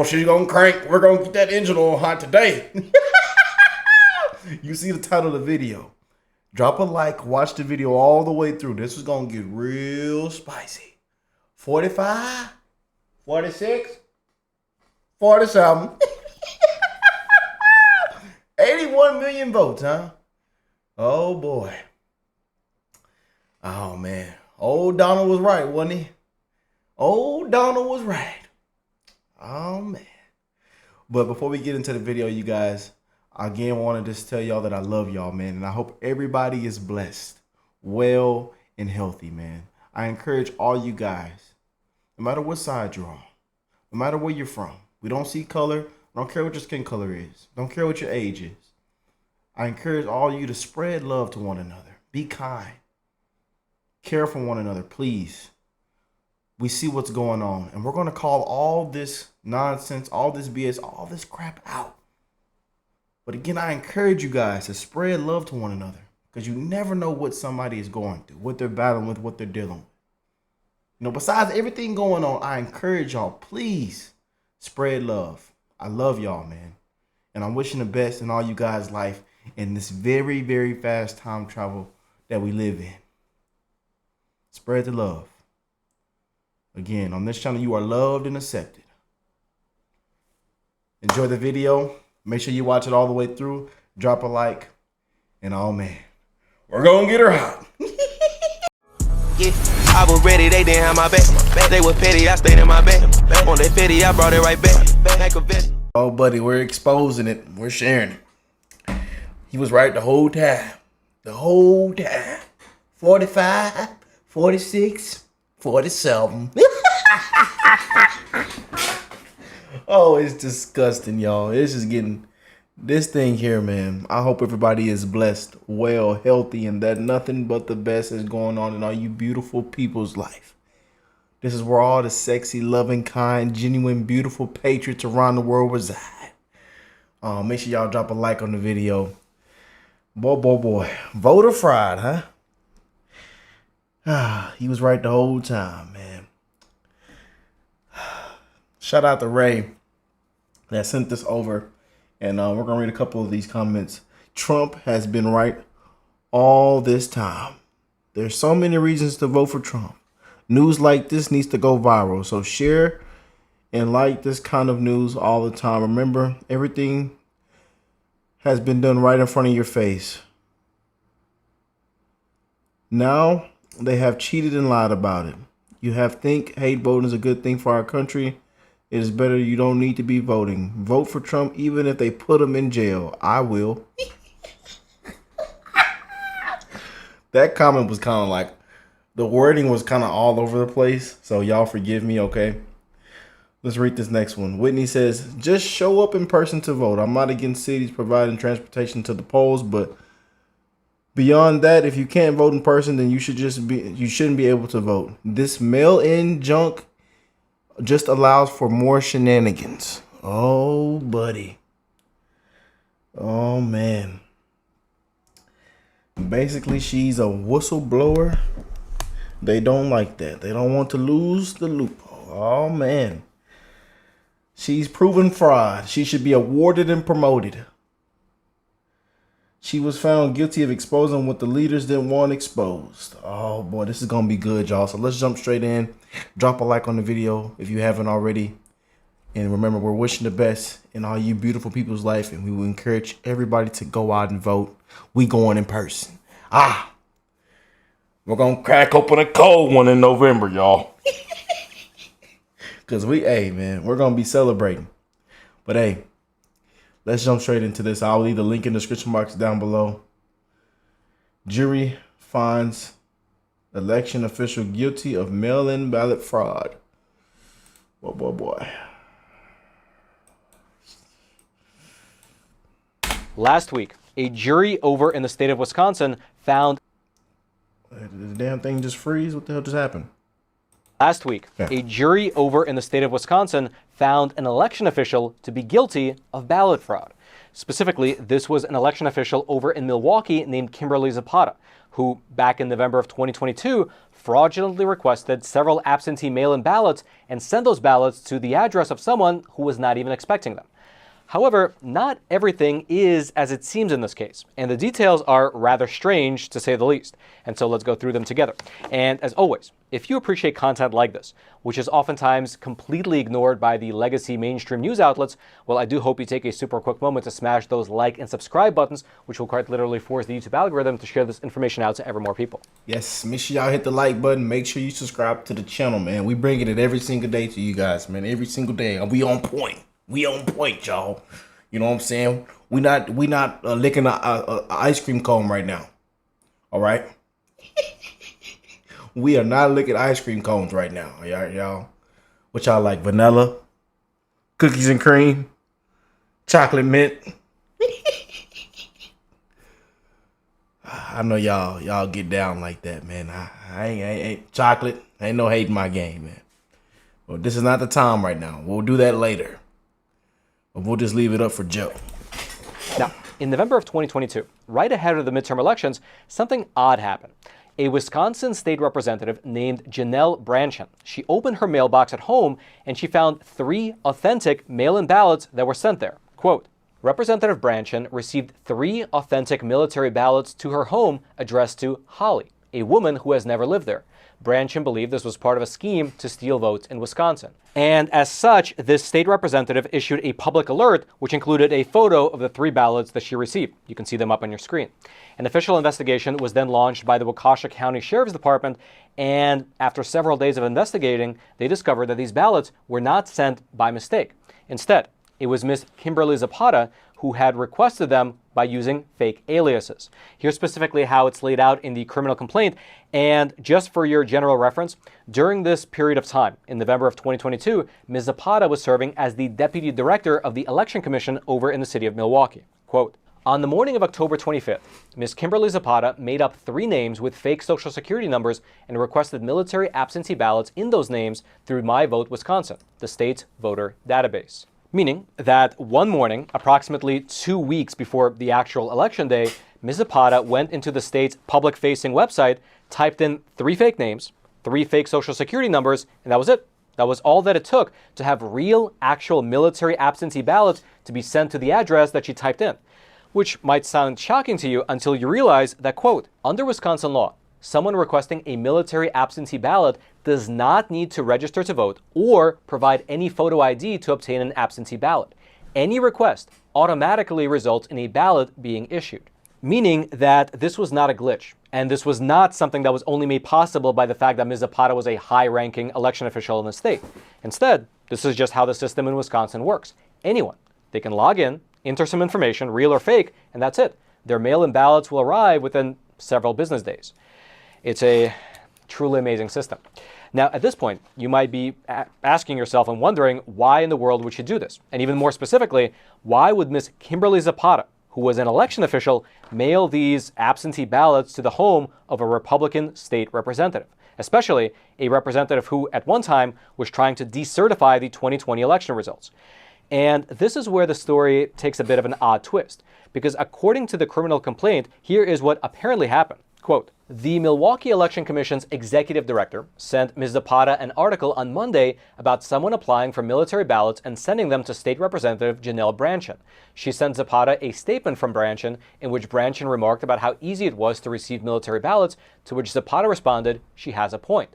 she's gonna crank. We're gonna get that engine oil hot today. You see the title of the video. Drop a like, watch the video all the way through. This is gonna get real spicy. 45, 46, 47. 81 million votes, huh? Oh boy. Oh man. Old Donald was right, wasn't he? Old Donald was right. Oh man. But before we get into the video, you guys, I again want to just tell y'all that I love y'all, man. And I hope everybody is blessed, well, and healthy, man. I encourage all you guys, no matter what side you're on, no matter where you're from. We don't see color. I don't care what your skin color is. Don't care what your age is. I encourage all you to spread love to one another. Be kind. Care for one another, please. We see what's going on, and we're going to call all this nonsense, all this BS, all this crap out. But again, I encourage you guys to spread love to one another, because you never know what somebody is going through, what they're battling with, what they're dealing with. You know, besides everything going on, I encourage y'all, please spread love. I love y'all, man. And I'm wishing the best in all you guys' life in this very, very fast time travel that we live in. Spread the love. Again, on this channel, you are loved and accepted. Enjoy the video. Make sure you watch it all the way through. Drop a like. And oh man, we're going to get her hot. Yeah, I was ready, they didn't have my back. They were petty, I stayed in my bed. On that petty, I brought it right back. Oh, buddy, we're exposing it. We're sharing it. He was right the whole time. The whole time. 45, 46, 47. Oh, it's disgusting, y'all. It's just getting this thing here, man. I hope everybody is blessed, well, healthy, and that nothing but the best is going on in all you beautiful people's life. This is where all the sexy, loving, kind, genuine, beautiful patriots around the world reside. Make sure y'all drop a like on the video. Boy. Voter fraud, huh? He was right the whole time, man. Shout out to Ray that sent this over. And we're going to read a couple of these comments. Trump has been right all this time. There's so many reasons to vote for Trump. News like this needs to go viral. So share and like this kind of news all the time. Remember, everything has been done right in front of your face. Now they have cheated and lied about it. You have think hate voting is a good thing for our country. It is better. You don't need to be voting. Vote for Trump even if they put him in jail. I will. That comment was kind of like, the wording was kind of all over the place. So y'all forgive me, okay? Let's read this next one. Whitney says, just show up in person to vote. I'm not against cities providing transportation to the polls, but beyond that, if you can't vote in person, then you shouldn't be able to vote. This mail-in junk just allows for more shenanigans. Oh, buddy. Oh, man. Basically, she's a whistleblower. They don't like that. They don't want to lose the loophole. Oh, man. She's proven fraud. She should be awarded and promoted. She was found guilty of exposing what the leaders didn't want exposed. Oh, boy, this is going to be good, y'all. So let's jump straight in. Drop a like on the video if you haven't already. And remember, we're wishing the best in all you beautiful people's life. And we will encourage everybody to go out and vote. We going in person. We're going to crack open a cold one in November, y'all. Because hey, man, we're going to be celebrating. But, hey. Let's jump straight into this. I'll leave the link in the description box down below. Jury finds election official guilty of mail-in ballot fraud. Boy. Last week, a jury over in the state of Wisconsin found... Did the damn thing just freeze? What the hell just happened? Last week, a jury over in the state of Wisconsin found an election official to be guilty of ballot fraud. Specifically, this was an election official over in Milwaukee named Kimberly Zapata, who back in November of 2022 fraudulently requested several absentee mail-in ballots and sent those ballots to the address of someone who was not even expecting them. However, not everything is as it seems in this case, and the details are rather strange to say the least. And so let's go through them together. And as always, if you appreciate content like this, which is oftentimes completely ignored by the legacy mainstream news outlets, well, I do hope you take a super quick moment to smash those like and subscribe buttons, which will quite literally force the YouTube algorithm to share this information out to ever more people. Yes, make sure y'all hit the like button. Make sure you subscribe to the channel, man. We bringing it every single day to you guys, man. Every single day. And we on point. We on point, y'all. You know what I'm saying? We not licking a ice cream cone right now. All right? We are not licking ice cream cones right now. Y'all. What y'all like? Vanilla? Cookies and cream? Chocolate mint? I know y'all get down like that, man. I ain't chocolate. Ain't no hate in my game, man. Well, this is not the time right now. We'll do that later. But we'll just leave it up for Joe. Now, in November of 2022, right ahead of the midterm elections, something odd happened. A Wisconsin state representative named Janelle Brandtjen. She opened her mailbox at home and she found 3 authentic mail-in ballots that were sent there. Quote, Representative Brandtjen received 3 authentic military ballots to her home addressed to Holly, a woman who has never lived there. Brandtjen believed this was part of a scheme to steal votes in Wisconsin. And as such, this state representative issued a public alert, which included a photo of the 3 ballots that she received. You can see them up on your screen. An official investigation was then launched by the Waukesha County Sheriff's Department, and after several days of investigating, they discovered that these ballots were not sent by mistake. Instead, it was Miss Kimberly Zapata who had requested them by using fake aliases. Here's specifically how it's laid out in the criminal complaint. And just for your general reference, during this period of time, in November of 2022, Ms. Zapata was serving as the deputy director of the Election Commission over in the city of Milwaukee. Quote, on the morning of October 25th, Ms. Kimberly Zapata made up 3 names with fake social security numbers and requested military absentee ballots in those names through My Vote Wisconsin, the state's voter database. Meaning that one morning, approximately 2 weeks before the actual election day, Ms. Zapata went into the state's public-facing website, typed in 3 fake names, 3 fake social security numbers, and that was it. That was all that it took to have real, actual military absentee ballots to be sent to the address that she typed in. Which might sound shocking to you until you realize that, quote, under Wisconsin law, someone requesting a military absentee ballot does not need to register to vote or provide any photo ID to obtain an absentee ballot. Any request automatically results in a ballot being issued. Meaning that this was not a glitch, and this was not something that was only made possible by the fact that Ms. Zapata was a high-ranking election official in the state. Instead, this is just how the system in Wisconsin works. Anyone, they can log in, enter some information, real or fake, and that's it. Their mail-in ballots will arrive within several business days. It's a truly amazing system. Now, at this point, you might be asking yourself and wondering why in the world would she do this? And even more specifically, why would Ms. Kimberly Zapata, who was an election official, mail these absentee ballots to the home of a Republican state representative, especially a representative who at one time was trying to decertify the 2020 election results? And this is where the story takes a bit of an odd twist, because according to the criminal complaint, here is what apparently happened. Quote, the Milwaukee Election Commission's executive director sent Ms. Zapata an article on Monday about someone applying for military ballots and sending them to State Representative Janelle Brandtjen. She sent Zapata a statement from Brandtjen in which Brandtjen remarked about how easy it was to receive military ballots, to which Zapata responded, she has a point.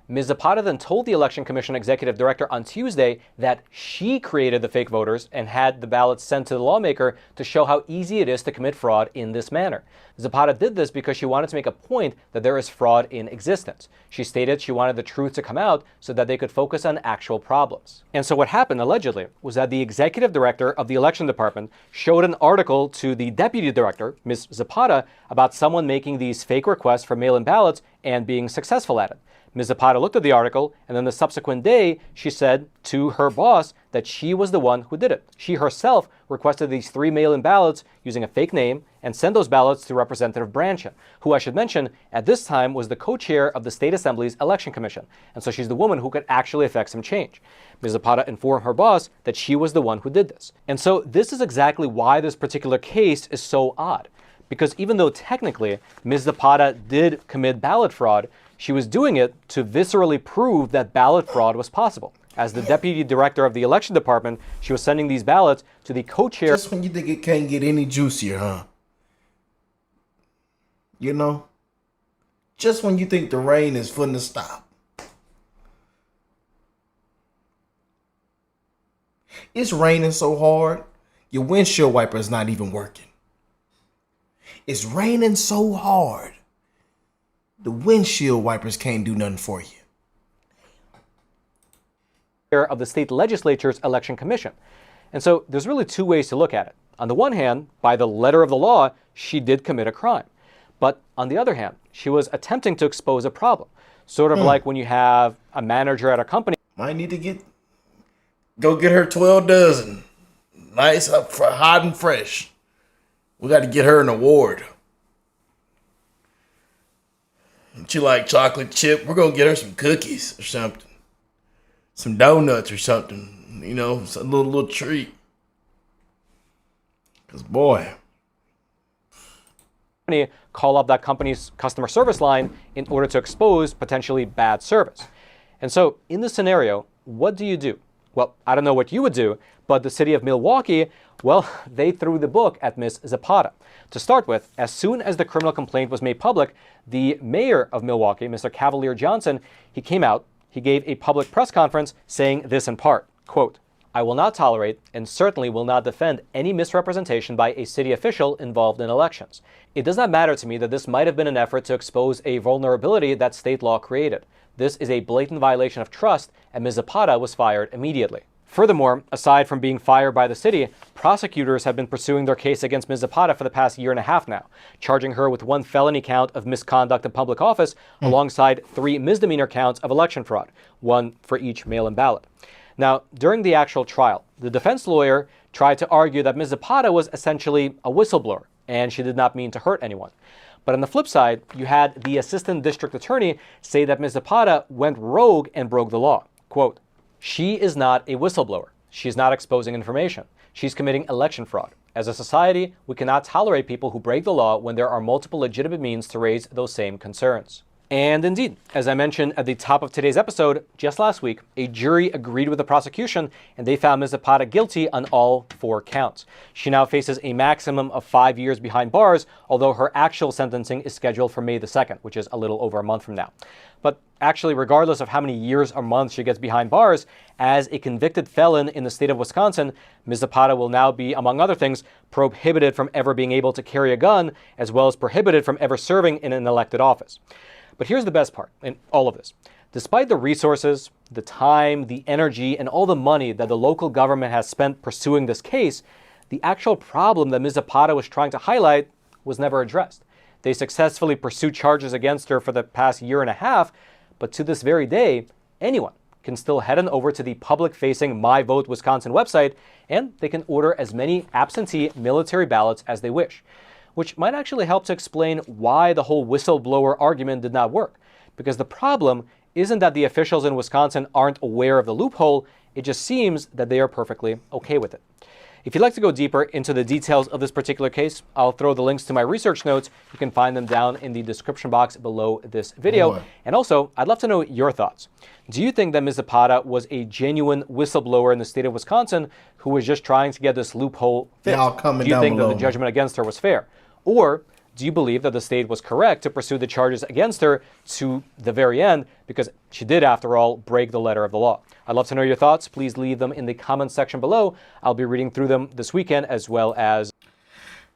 Ms. Zapata then told the Election Commission executive director on Tuesday that she created the fake voters and had the ballots sent to the lawmaker to show how easy it is to commit fraud in this manner. Zapata did this because she wanted to make a point that there is fraud in existence. She stated she wanted the truth to come out so that they could focus on actual problems. And so what happened, allegedly, was that the executive director of the election department showed an article to the deputy director, Ms. Zapata, about someone making these fake requests for mail-in ballots and being successful at it. Ms. Zapata looked at the article, and then the subsequent day, she said to her boss that she was the one who did it. She herself requested these 3 mail-in ballots using a fake name and sent those ballots to Representative Brandtjen, who I should mention at this time was the co-chair of the State Assembly's Election Commission. And so she's the woman who could actually affect some change. Ms. Zapata informed her boss that she was the one who did this. And so this is exactly why this particular case is so odd. Because even though technically Ms. Zapata did commit ballot fraud, She was doing it to viscerally prove that ballot fraud was possible. As the deputy director of the election department, she was sending these ballots to the co-chair. Just when you think it can't get any juicier, huh? You know? Just when you think the rain is finna stop. It's raining so hard, your windshield wiper is not even working. It's raining so hard, the windshield wipers can't do nothing for you. Of the state legislature's election commission. And so there's really two ways to look at it. On the one hand, by the letter of the law, she did commit a crime. But on the other hand, she was attempting to expose a problem. Sort of like when you have a manager at a company. Might need to go get her 12 dozen. Nice, hot and fresh. We got to get her an award. And she like chocolate chip. We're going to get her some cookies or something. Some donuts or something, you know, a little treat. Because, boy. Call up that company's customer service line in order to expose potentially bad service. And so in this scenario, what do you do? Well, I don't know what you would do, but the city of Milwaukee, well, they threw the book at Ms. Zapata. To start with, as soon as the criminal complaint was made public, the mayor of Milwaukee, Mr. Cavalier Johnson, he came out. He gave a public press conference saying this in part, quote, "I will not tolerate and certainly will not defend any misrepresentation by a city official involved in elections. It does not matter to me that this might have been an effort to expose a vulnerability that state law created. This is a blatant violation of trust, and Ms. Zapata was fired immediately." Furthermore, aside from being fired by the city, prosecutors have been pursuing their case against Ms. Zapata for the past year and a half now, charging her with 1 felony count of misconduct in public office alongside 3 misdemeanor counts of election fraud, 1 for each mail-in ballot. Now, during the actual trial, the defense lawyer tried to argue that Ms. Zapata was essentially a whistleblower, and she did not mean to hurt anyone. But on the flip side, you had the assistant district attorney say that Ms. Zapata went rogue and broke the law. Quote, "She is not a whistleblower. She is not exposing information. She's committing election fraud. As a society, we cannot tolerate people who break the law when there are multiple legitimate means to raise those same concerns." And indeed, as I mentioned at the top of today's episode, just last week, a jury agreed with the prosecution and they found Ms. Zapata guilty on all 4 counts. She now faces a maximum of 5 years behind bars, although her actual sentencing is scheduled for May the 2nd, which is a little over a month from now. But actually, regardless of how many years or months she gets behind bars, as a convicted felon in the state of Wisconsin, Ms. Zapata will now be, among other things, prohibited from ever being able to carry a gun, as well as prohibited from ever serving in an elected office. But here's the best part in all of this. Despite the resources, the time, the energy, and all the money that the local government has spent pursuing this case, the actual problem that Ms. Zapata was trying to highlight was never addressed. They successfully pursued charges against her for the past year and a half, but to this very day, anyone can still head on over to the public-facing My Vote Wisconsin website, and they can order as many absentee military ballots as they wish, which might actually help to explain why the whole whistleblower argument did not work. Because the problem isn't that the officials in Wisconsin aren't aware of the loophole, it just seems that they are perfectly okay with it. If you'd like to go deeper into the details of this particular case, I'll throw the links to my research notes. You can find them down in the description box below this video. And also, I'd love to know your thoughts. Do you think that Ms. Zapata was a genuine whistleblower in the state of Wisconsin who was just trying to get this loophole fixed? Do you think that the judgment against her was fair? Or do you believe that the state was correct to pursue the charges against her to the very end because she did, after all, break the letter of the law? I'd love to know your thoughts. Please leave them in the comments section below. I'll be reading through them this weekend as well as...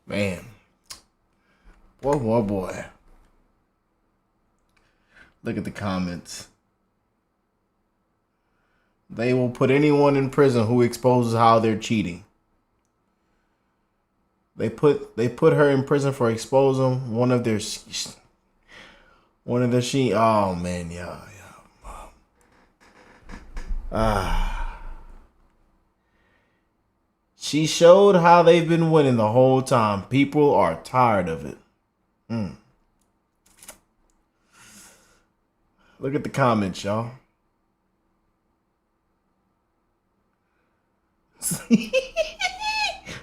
Man. Boy. Look at the comments. They will put anyone in prison who exposes how they're cheating. They put her in prison for exposing oh man, yeah. She showed how they've been winning the whole time. People are tired of it. Look at the comments, y'all.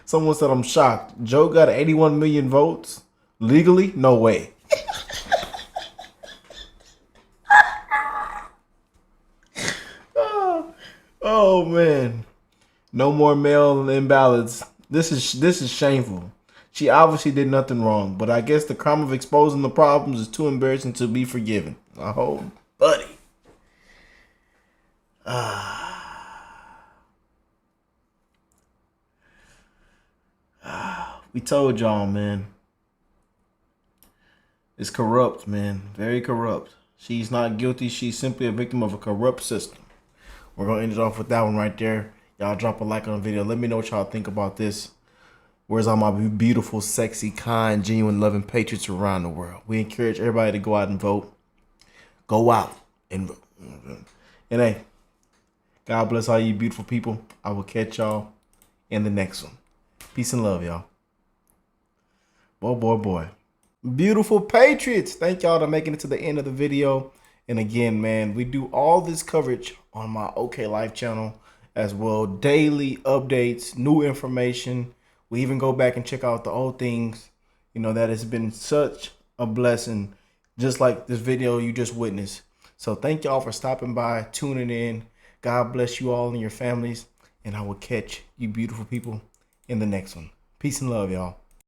Someone said, "I'm shocked. Joe got 81 million votes legally? No way." Oh man. No more mail-in ballots. This is shameful. She obviously did nothing wrong, but I guess the crime of exposing the problems is too embarrassing to be forgiven. Oh, buddy. We told y'all, man. It's corrupt, man. Very corrupt. She's not guilty. She's simply a victim of a corrupt system. We're going to end it off with that one right there. Y'all drop a like on the video. Let me know what y'all think about this. Where's all my beautiful, sexy, kind, genuine, loving patriots around the world? We encourage everybody to go out and vote. Go out and vote. And hey, God bless all you beautiful people. I will catch y'all in the next one. Peace and love, y'all. Boy. Beautiful patriots. Thank y'all for making it to the end of the video. And again, man, we do all this coverage on my OK Life channel as well. Daily updates, new information. We even go back and check out the old things. You know, that has been such a blessing, just like this video you just witnessed. So thank y'all for stopping by, tuning in. God bless you all and your families. And I will catch you beautiful people in the next one. Peace and love, y'all.